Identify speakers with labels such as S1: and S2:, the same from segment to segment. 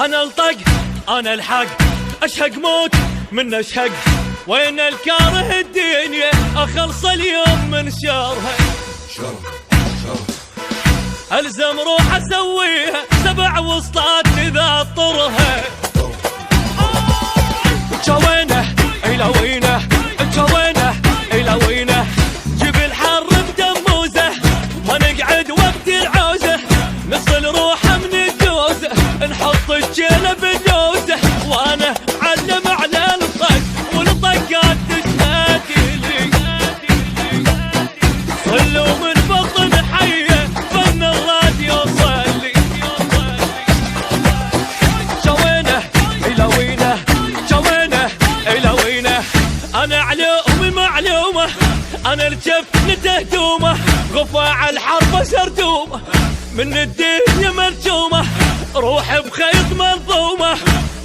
S1: انا الطق انا الحق، اشهق موت من اشهق، وين الكاره الدنيا اخلص اليوم من شرها. الزم روح اسويها 7 وسطات اذا اطرها. جوينه الى وينه، جوينه الى وينه، جيب الحر بدموزه، ما نقعد وقت العوزه، نصل روحه من الجوزه، نحط الجيله باللوزه، وانا علم على الطق والطقات تشهد لي. صلوا من بطن حيه فن الراديو صلي. جوينه الى وينه، جوينه الى وينه، انا علومي معلومه، انا الجفن تهدومه، غفاع الحرب سردومه، من الدنيا مرجومه، روح بخيط منظومه،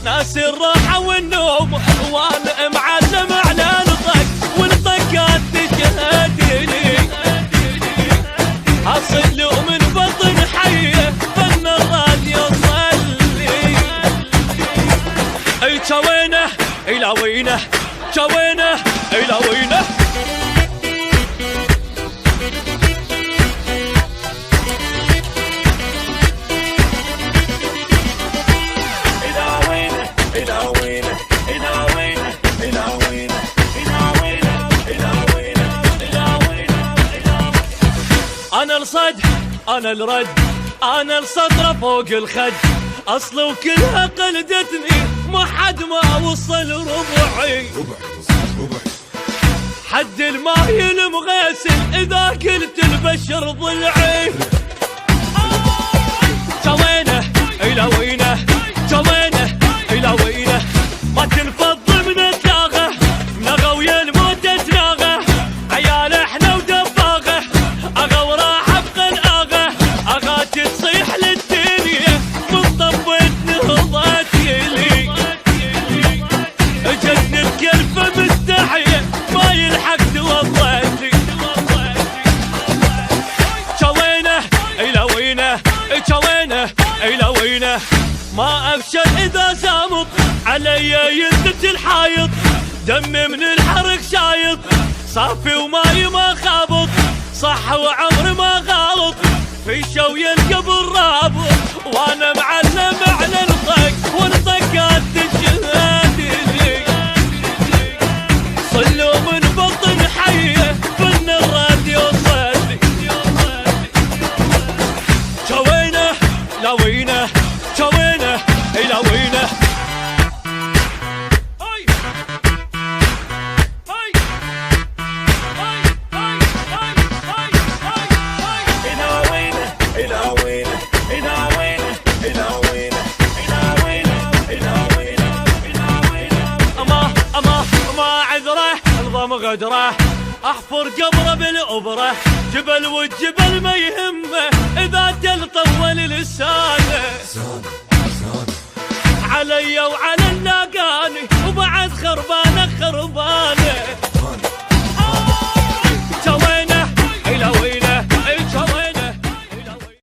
S1: ناس الراحه والنوم، وانا معلم على الطق والطقات تشهد لي. اصلوا من بطن حيه فن الراديو صلي. جوينه الى وينه، جوينه الى وينه. انا الصد انا الرد، انا السطرة فوق الخد، اصل وكلها قلدتني ما حد ما وصل ربعي. حد الماي المغسل اذا قلت البشر ضلعي. جوينه الى وينه، جوينه الى وينه، ما تنفض من تلاغه، نغى ويا الموت تناغه، عيال احنا ودباغه، اغا وراح بقلقاغه، اغا تصيح للدنيا من طبت نهضتي لي. جتني بكلفه مستحيه ما يلحق توضتي. جوينه الى وينه، جوينه الى وينه، ما ابشر اذا سامط علي يثبت الحايط، دمي من الحرق شايط، صافي وماي ما خابط، صح وعمر ما غلط، في شوي القبر رابط، وانا معلم على الطق والطقات تشهد لي. صلوا من بطن حيه فن الراديو صلي. جوينه لا وينه، جوينه الى وينه. غدره احفر قبره بالابره، جبل والجبل ما يهمه اذا تل طول لسانه.